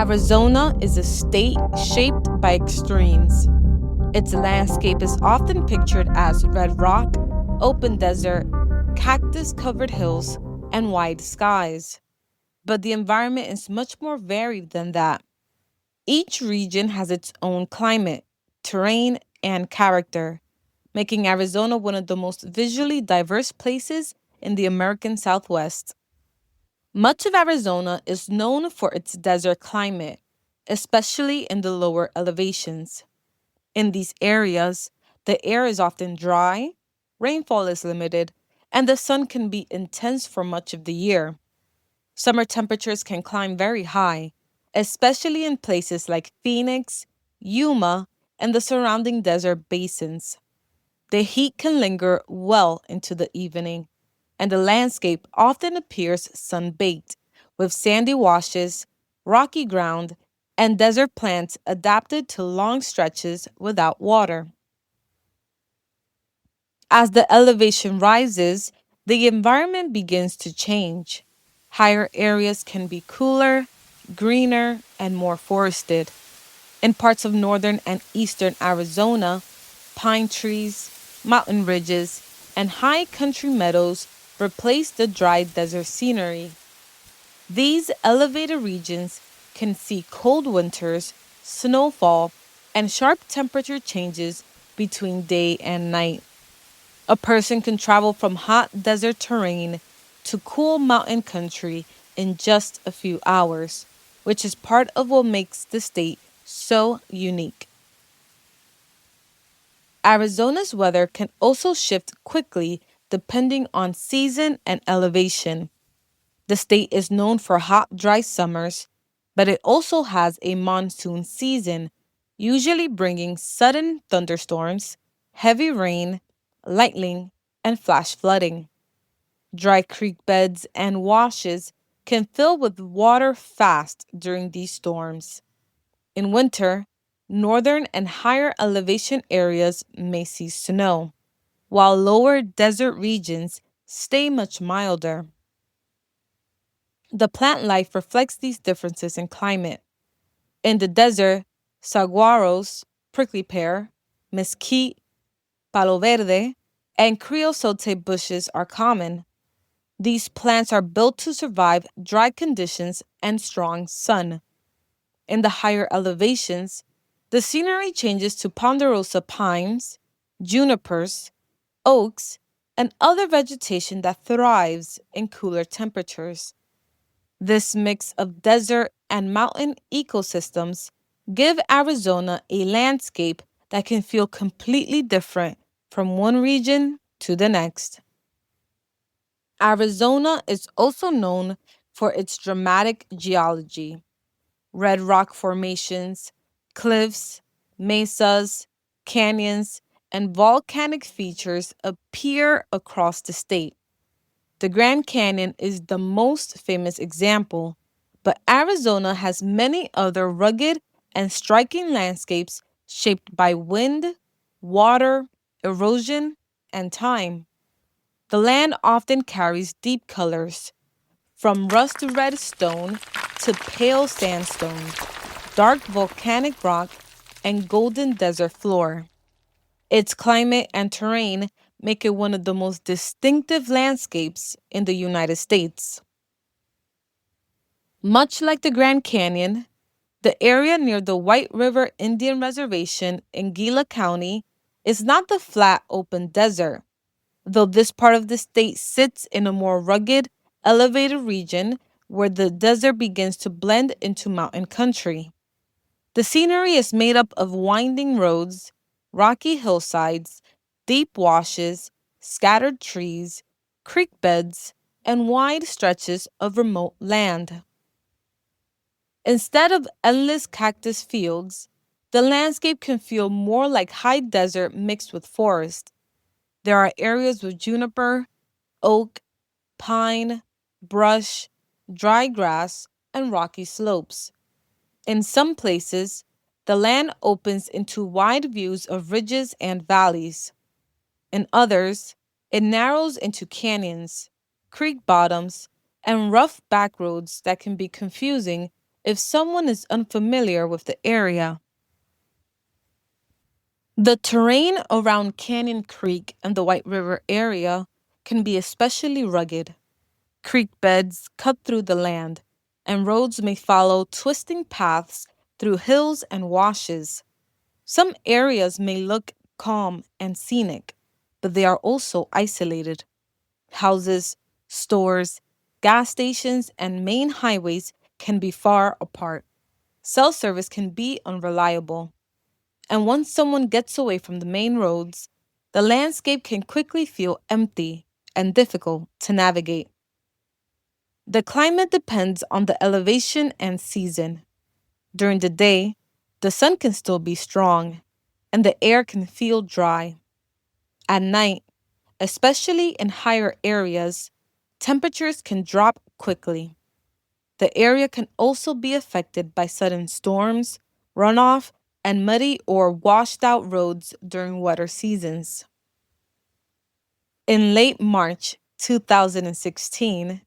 Arizona is a state shaped by extremes. Its landscape is often pictured as red rock, open desert, cactus covered hills, and wide skies. But the environment is much more varied than that. Each region has its own climate, terrain, and character, making Arizona one of the most visually diverse places in the American Southwest. Much of Arizona is known for its desert climate, especially in the lower elevations. In these areas, the air is often dry, rainfall is limited, and the sun can be intense for much of the year. Summer temperatures can climb very high, especially in places like Phoenix, Yuma, and the surrounding desert basins. The heat can linger well into the evening, and the landscape often appears sun-baked, with sandy washes, rocky ground, and desert plants adapted to long stretches without water. As the elevation rises, the environment begins to change. Higher areas can be cooler, greener, and more forested. In parts of northern and eastern Arizona, pine trees, mountain ridges, and high country meadows replace the dry desert scenery. These elevated regions can see cold winters, snowfall, and sharp temperature changes between day and night. A person can travel from hot desert terrain to cool mountain country in just a few hours, which is part of what makes the state so unique. Arizona's weather can also shift quickly depending on season and elevation. The state is known for hot, dry summers, but it also has a monsoon season, usually bringing sudden thunderstorms, heavy rain, lightning, and flash flooding. Dry creek beds and washes can fill with water fast during these storms. In winter, northern and higher elevation areas may see snow, while lower desert regions stay much milder. The plant life reflects these differences in climate. In the desert, saguaros, prickly pear, mesquite, palo verde, and creosote bushes are common. These plants are built to survive dry conditions and strong sun. In the higher elevations, the scenery changes to ponderosa pines, junipers, oaks, and other vegetation that thrives in cooler temperatures. This mix of desert and mountain ecosystems give Arizona a landscape that can feel completely different from one region to the next. Arizona is also known for its dramatic geology. Red rock formations, cliffs, mesas, canyons, and volcanic features appear across the state. The Grand Canyon is the most famous example, but Arizona has many other rugged and striking landscapes shaped by wind, water, erosion, and time. The land often carries deep colors, from rust red stone to pale sandstone, dark volcanic rock, and golden desert floor. Its climate and terrain make it one of the most distinctive landscapes in the United States. Much like the Grand Canyon, the area near the White River Indian Reservation in Gila County is not the flat, open desert, though this part of the state sits in a more rugged, elevated region where the desert begins to blend into mountain country. The scenery is made up of winding roads, rocky hillsides, deep washes, scattered trees, creek beds, and wide stretches of remote land. Instead of endless cactus fields, the landscape can feel more like high desert mixed with forest. There are areas with juniper, oak, pine, brush, dry grass, and rocky slopes. In some places, the land opens into wide views of ridges and valleys. In others, it narrows into canyons, creek bottoms, and rough back roads that can be confusing if someone is unfamiliar with the area. The terrain around Canyon Creek and the White River area can be especially rugged. Creek beds cut through the land, and roads may follow twisting paths through hills and washes. Some areas may look calm and scenic, but they are also isolated. Houses, stores, gas stations, and main highways can be far apart. Cell service can be unreliable. And once someone gets away from the main roads, the landscape can quickly feel empty and difficult to navigate. The climate depends on the elevation and season. During the day, the sun can still be strong, and the air can feel dry. At night, especially in higher areas, temperatures can drop quickly. The area can also be affected by sudden storms, runoff, and muddy or washed out roads during wetter seasons. In late March 2016,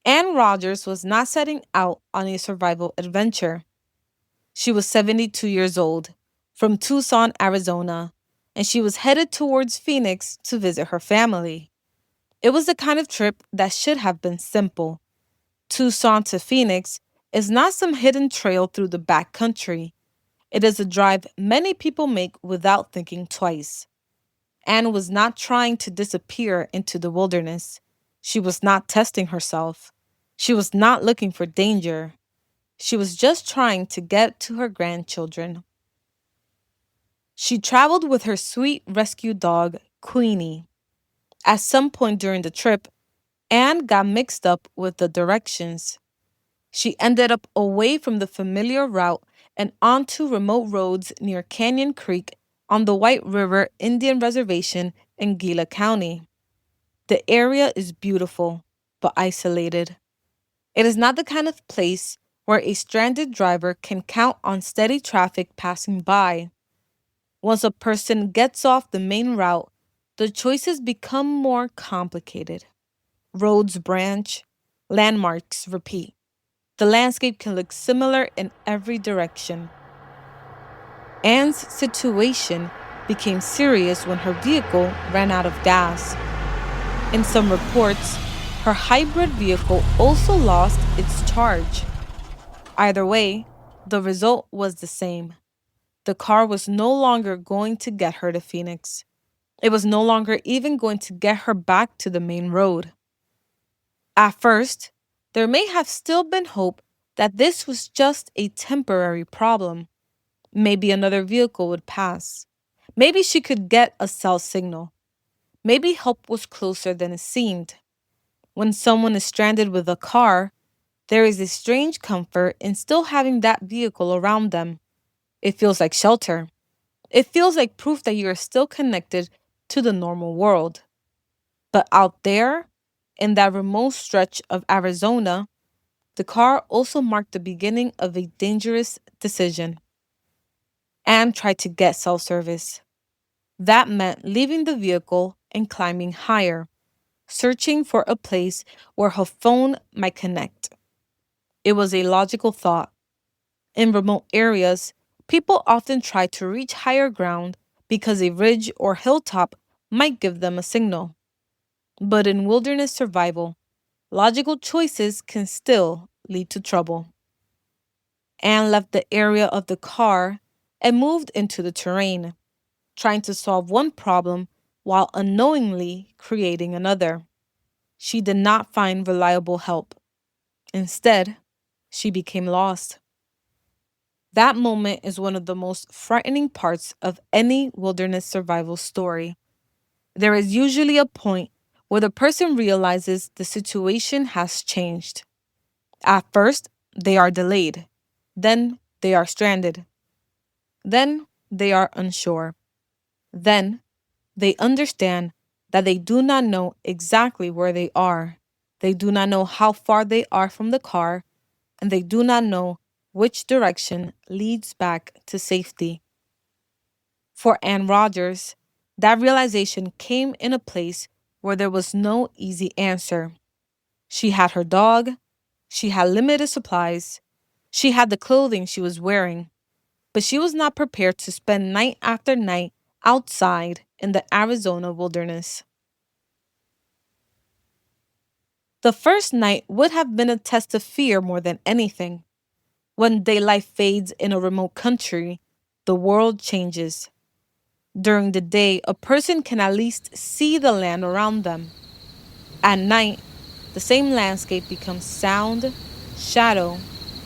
Ann Rodgers was not setting out on a survival adventure. She was 72 years old, from Tucson, Arizona, and she was headed towards Phoenix to visit her family. It was the kind of trip that should have been simple. Tucson to Phoenix is not some hidden trail through the back country. It is a drive many people make without thinking twice. Anne was not trying to disappear into the wilderness. She was not testing herself. She was not looking for danger. She was just trying to get to her grandchildren. She traveled with her sweet rescue dog, Queenie. At some point during the trip, Anne got mixed up with the directions. She ended up away from the familiar route and onto remote roads near Canyon Creek on the White River Indian Reservation in Gila County. The area is beautiful, but isolated. It is not the kind of place where a stranded driver can count on steady traffic passing by. Once a person gets off the main route, the choices become more complicated. Roads branch, landmarks repeat. The landscape can look similar in every direction. Anne's situation became serious when her vehicle ran out of gas. In some reports, her hybrid vehicle also lost its charge. Either way, the result was the same. The car was no longer going to get her to Phoenix. It was no longer even going to get her back to the main road. At first, there may have still been hope that this was just a temporary problem. Maybe another vehicle would pass. Maybe she could get a cell signal. Maybe help was closer than it seemed. When someone is stranded with a car, there is a strange comfort in still having that vehicle around them. It feels like shelter. It feels like proof that you are still connected to the normal world. But out there, in that remote stretch of Arizona, the car also marked the beginning of a dangerous decision. Anne tried to get cell service. That meant leaving the vehicle and climbing higher, searching for a place where her phone might connect. It was a logical thought. In remote areas, people often try to reach higher ground because a ridge or hilltop might give them a signal. But in wilderness survival, logical choices can still lead to trouble. Anne left the area of the car and moved into the terrain, trying to solve one problem while unknowingly creating another. She did not find reliable help. Instead, she became lost. That moment is one of the most frightening parts of any wilderness survival story. There is usually a point where the person realizes the situation has changed. At first, they are delayed. Then, they are stranded. Then, they are unsure. Then, they understand that they do not know exactly where they are. They do not know how far they are from the car, and they do not know which direction leads back to safety. For Anne Rodgers, that realization came in a place where there was no easy answer. She had her dog, she had limited supplies, She had the clothing she was wearing, but she was not prepared to spend night after night outside in the Arizona wilderness. The first night would have been a test of fear more than anything. When daylight fades in a remote country, the world changes. During the day, a person can at least see the land around them. At night, the same landscape becomes sound, shadow,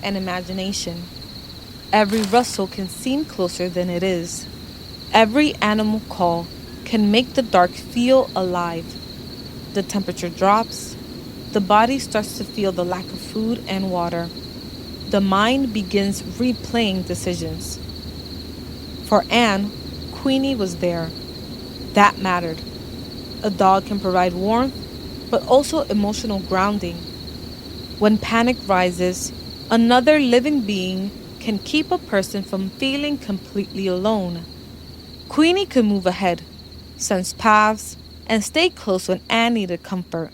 and imagination. Every rustle can seem closer than it is. Every animal call can make the dark feel alive. The temperature drops. The body starts to feel the lack of food and water. The mind begins replaying decisions. For Anne, Queenie was there. That mattered. A dog can provide warmth, but also emotional grounding. When panic rises, another living being can keep a person from feeling completely alone. Queenie could move ahead, sense paths, and stay close when Anne needed comfort.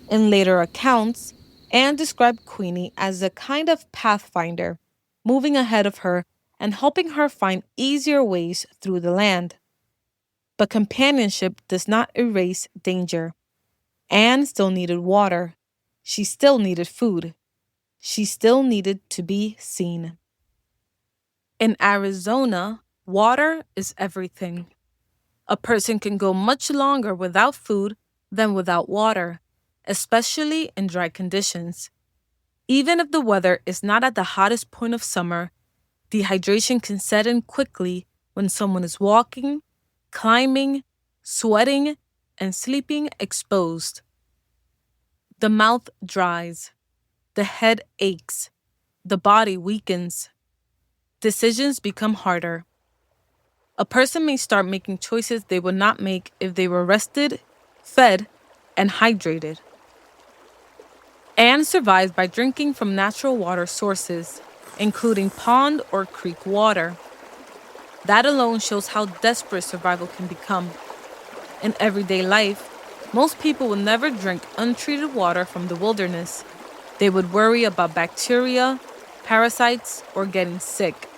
In later accounts, Anne described Queenie as a kind of pathfinder, moving ahead of her and helping her find easier ways through the land. But companionship does not erase danger. Anne still needed water. She still needed food. She still needed to be seen. In Arizona, water is everything. A person can go much longer without food than without water, especially in dry conditions. Even if the weather is not at the hottest point of summer, dehydration can set in quickly when someone is walking, climbing, sweating, and sleeping exposed. The mouth dries, the head aches, the body weakens. Decisions become harder. A person may start making choices they would not make if they were rested, fed, and hydrated. Anne survives by drinking from natural water sources, including pond or creek water. That alone shows how desperate survival can become. In everyday life, most people would never drink untreated water from the wilderness. They would worry about bacteria, parasites, or getting sick.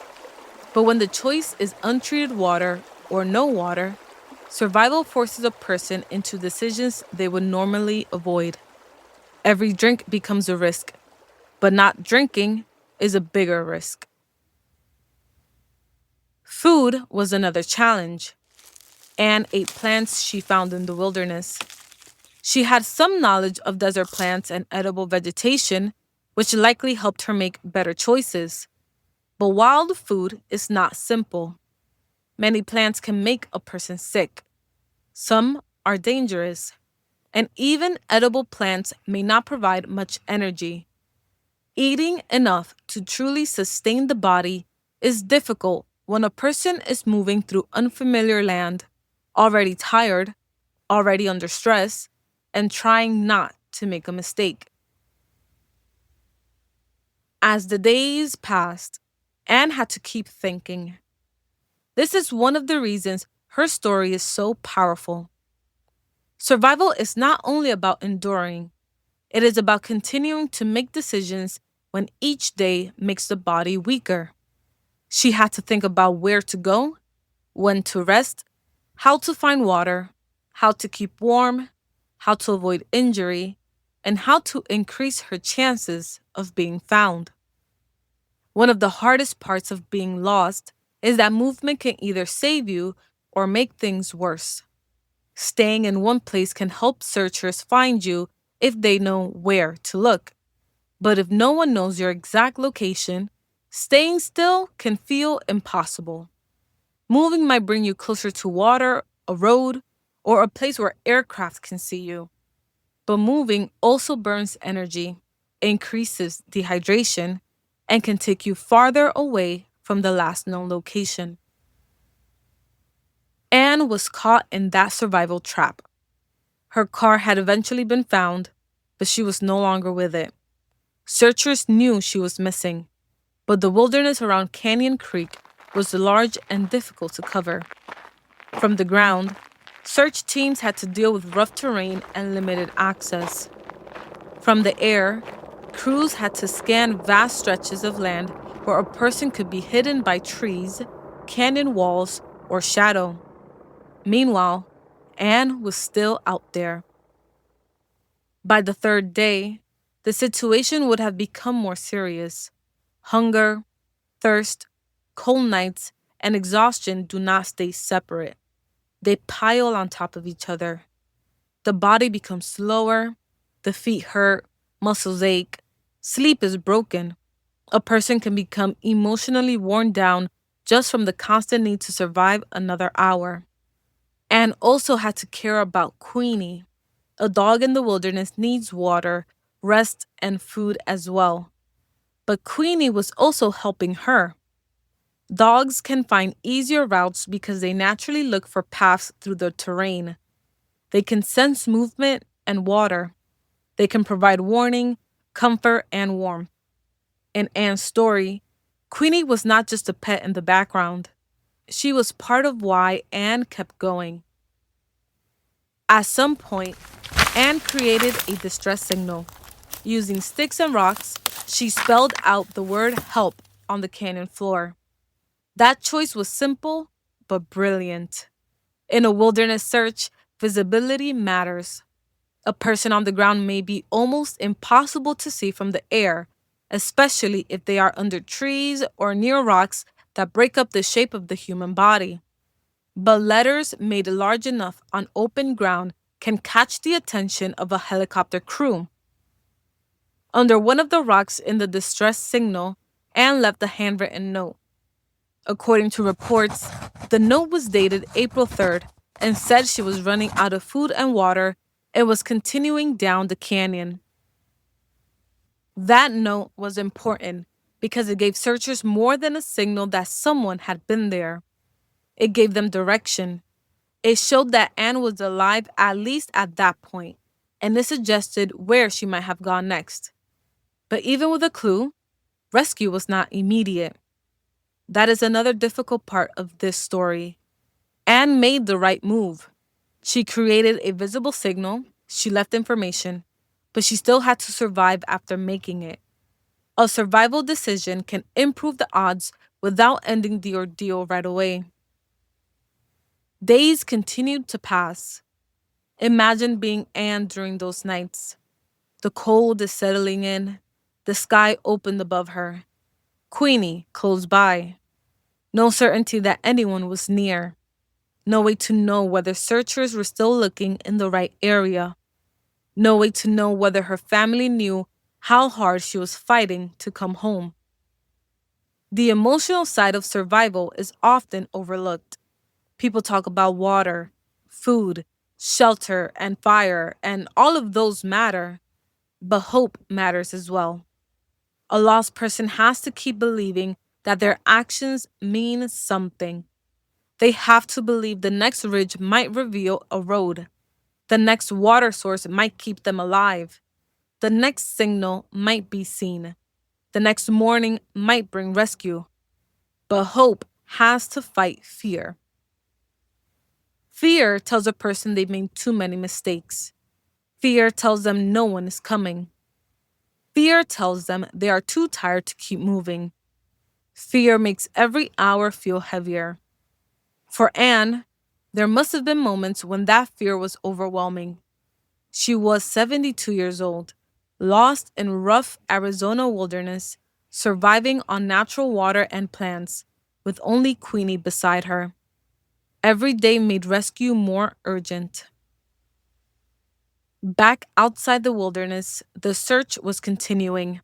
But when the choice is untreated water or no water, survival forces a person into decisions they would normally avoid. Every drink becomes a risk, but not drinking is a bigger risk. Food was another challenge. Anne ate plants she found in the wilderness. She had some knowledge of desert plants and edible vegetation, which likely helped her make better choices. But wild food is not simple. Many plants can make a person sick. Some are dangerous. And even edible plants may not provide much energy. Eating enough to truly sustain the body is difficult when a person is moving through unfamiliar land, already tired, already under stress, and trying not to make a mistake. As the days passed, Anne had to keep thinking. This is one of the reasons her story is so powerful. Survival is not only about enduring, it is about continuing to make decisions when each day makes the body weaker. She had to think about where to go, when to rest, how to find water, how to keep warm, how to avoid injury, and how to increase her chances of being found. One of the hardest parts of being lost is that movement can either save you or make things worse. Staying in one place can help searchers find you if they know where to look. But if no one knows your exact location, staying still can feel impossible. Moving might bring you closer to water, a road, or a place where aircraft can see you. But moving also burns energy, increases dehydration, and can take you farther away from the last known location. Anne was caught in that survival trap. Her car had eventually been found, but she was no longer with it. Searchers knew she was missing, but the wilderness around Canyon Creek was large and difficult to cover. From the ground, search teams had to deal with rough terrain and limited access. From the air, Crews had to scan vast stretches of land where a person could be hidden by trees, canyon walls, or shadow. Meanwhile, Anne was still out there. By the third day, the situation would have become more serious. Hunger, thirst, cold nights, and exhaustion do not stay separate. They pile on top of each other. The body becomes slower, the feet hurt, muscles ache, sleep is broken. A person can become emotionally worn down just from the constant need to survive another hour. Anne also had to care about Queenie. A dog in the wilderness needs water, rest, and food as well. But Queenie was also helping her. Dogs can find easier routes because they naturally look for paths through the terrain. They can sense movement and water. They can provide warning, comfort, and warmth. In Anne's story, Queenie was not just a pet in the background. She was part of why Anne kept going. At some point, Anne created a distress signal. Using sticks and rocks, she spelled out the word help on the canyon floor. That choice was simple, but brilliant. In a wilderness search, visibility matters. A person on the ground may be almost impossible to see from the air, especially if they are under trees or near rocks that break up the shape of the human body. But letters made large enough on open ground can catch the attention of a helicopter crew. Under one of the rocks in the distress signal, Anne left a handwritten note. According to reports, the note was dated April 3rd and said she was running out of food and water and was continuing down the canyon. That note was important because it gave searchers more than a signal that someone had been there. It gave them direction. It showed that Anne was alive at least at that point, and it suggested where she might have gone next. But even with a clue, rescue was not immediate. That is another difficult part of this story. Anne made the right move. She created a visible signal, she left information, but she still had to survive after making it. A survival decision can improve the odds without ending the ordeal right away. Days continued to pass. Imagine being Anne during those nights. The cold is settling in, the sky opened above her. Queenie close by. No certainty that anyone was near. No way to know whether searchers were still looking in the right area. No way to know whether her family knew how hard she was fighting to come home. The emotional side of survival is often overlooked. People talk about water, food, shelter, and fire, and all of those matter, but hope matters as well. A lost person has to keep believing that their actions mean something. They have to believe the next ridge might reveal a road. The next water source might keep them alive. The next signal might be seen. The next morning might bring rescue. But hope has to fight fear. Fear tells a person they've made too many mistakes. Fear tells them no one is coming. Fear tells them they are too tired to keep moving. Fear makes every hour feel heavier. For Anne, there must have been moments when that fear was overwhelming. She was 72 years old, lost in rough Arizona wilderness, surviving on natural water and plants, with only Queenie beside her. Every day made rescue more urgent. Back outside the wilderness, the search was continuing.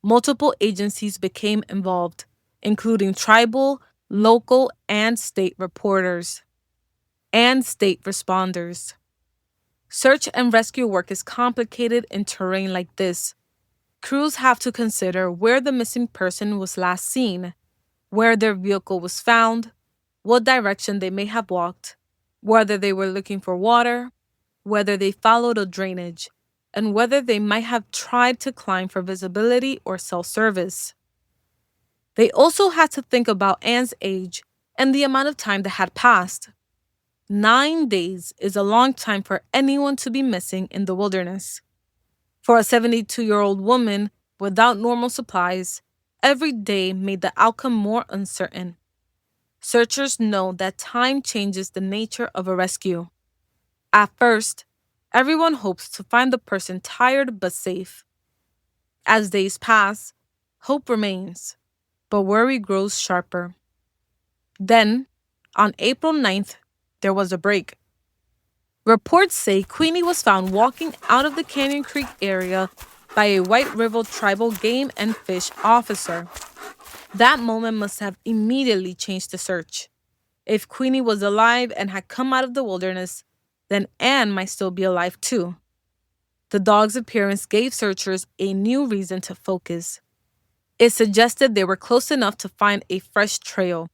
Multiple agencies became involved, including tribal, local, and state reporters, and state responders. Search and rescue work is complicated in terrain like this. Crews have to consider where the missing person was last seen, where their vehicle was found, what direction they may have walked, whether they were looking for water, whether they followed a drainage, and whether they might have tried to climb for visibility or self-service. They also had to think about Anne's age and the amount of time that had passed. 9 days is a long time for anyone to be missing in the wilderness. For a 72-year-old woman, Without normal supplies, every day made the outcome more uncertain. Searchers know that time changes the nature of a rescue. At first, everyone hopes to find the person tired but safe. As days pass, hope remains, but worry grows sharper. Then, on April 9th, there was a break. Reports say Queenie was found walking out of the Canyon Creek area by a White River tribal game and fish officer. That moment must have immediately changed the search. If Queenie was alive and had come out of the wilderness, then Anne might still be alive too. The dog's appearance gave searchers a new reason to focus. It suggested they were close enough to find a fresh trail,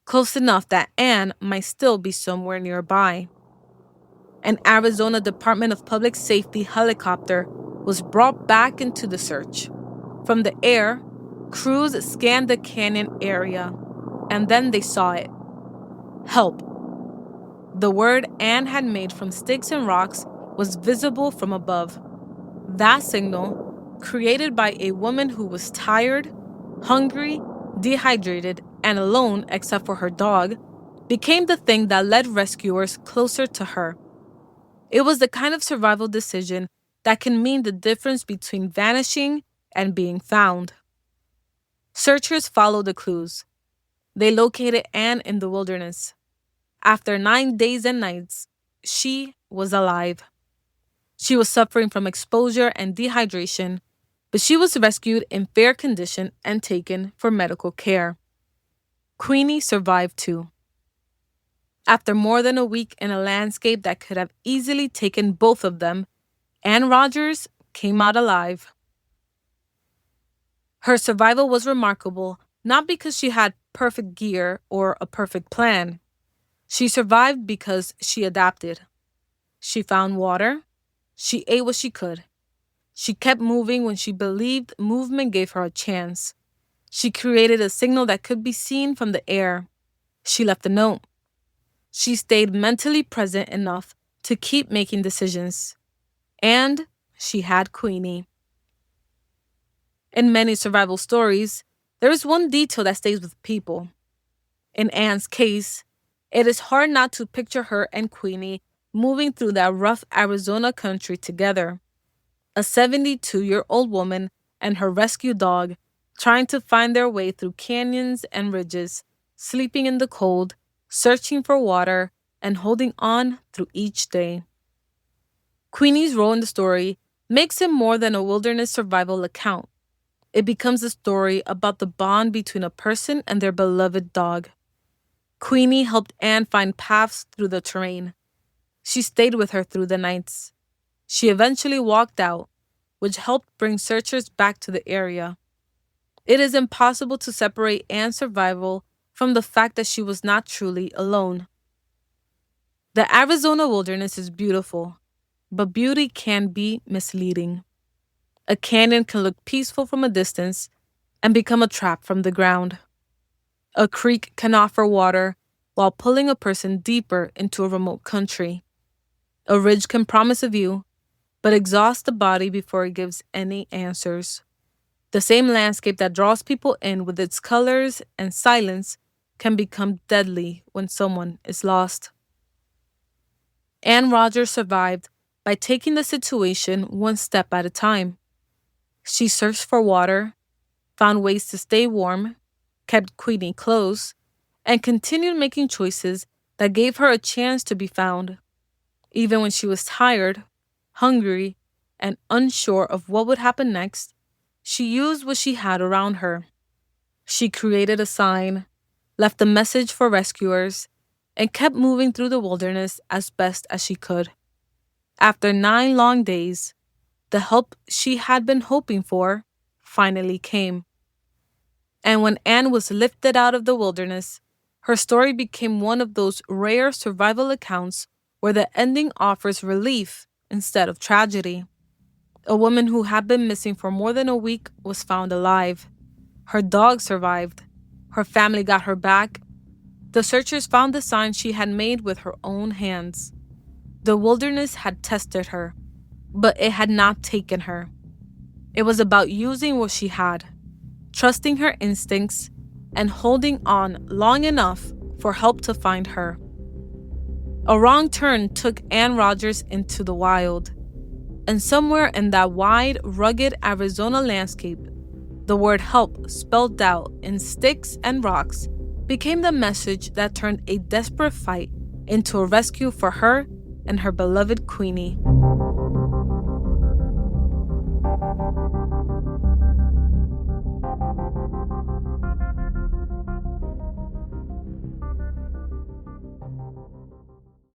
close enough that Anne might still be somewhere nearby. An Arizona Department of Public Safety helicopter was brought back into the search. From the air, crews scanned the canyon area, and then they saw it. Help. The word Anne had made from sticks and rocks was visible from above. That signal, created by a woman who was tired, hungry, dehydrated, and alone except for her dog, became the thing that led rescuers closer to her. It was the kind of survival decision that can mean the difference between vanishing and being found. Searchers followed the clues. They located Anne in the wilderness. After 9 days and nights, she was alive. She was suffering from exposure and dehydration, but she was rescued in fair condition and taken for medical care. Queenie survived too. After more than a week in a landscape that could have easily taken both of them, Anne Rodgers came out alive. Her survival was remarkable, not because she had perfect gear or a perfect plan. She survived because she adapted. She found water. She ate what she could. She kept moving when she believed movement gave her a chance. She created a signal that could be seen from the air. She left a note. She stayed mentally present enough to keep making decisions. And she had Queenie. In many survival stories, there is one detail that stays with people. In Anne's case, it is hard not to picture her and Queenie moving through that rough Arizona country together. A 72-year-old woman and her rescue dog trying to find their way through canyons and ridges, sleeping in the cold, searching for water, and holding on through each day. Queenie's role in the story makes it more than a wilderness survival account. It becomes a story about the bond between a person and their beloved dog. Queenie helped Anne find paths through the terrain. She stayed with her through the nights. She eventually walked out, which helped bring searchers back to the area. It is impossible to separate Anne's survival from the fact that she was not truly alone. The Arizona wilderness is beautiful, but beauty can be misleading. A canyon can look peaceful from a distance and become a trap from the ground. A creek can offer water while pulling a person deeper into a remote country. A ridge can promise a view, but exhaust the body before it gives any answers. The same landscape that draws people in with its colors and silence can become deadly when someone is lost. Anne Rodgers survived by taking the situation one step at a time. She searched for water, found ways to stay warm, kept Queenie close, and continued making choices that gave her a chance to be found. Even when she was tired, hungry, and unsure of what would happen next, she used what she had around her. She created a sign, left a message for rescuers, and kept moving through the wilderness as best as she could. After 9 long days, the help she had been hoping for finally came. And when Anne was lifted out of the wilderness, her story became one of those rare survival accounts where the ending offers relief instead of tragedy. A woman who had been missing for more than a week was found alive. Her dog survived. Her family got her back. The searchers found the sign she had made with her own hands. The wilderness had tested her, but it had not taken her. It was about using what she had, trusting her instincts, and holding on long enough for help to find her. A wrong turn took Anne Rodgers into the wild, and somewhere in that wide, rugged Arizona landscape, the word help spelled out in sticks and rocks became the message that turned a desperate fight into a rescue for her and her beloved Queenie.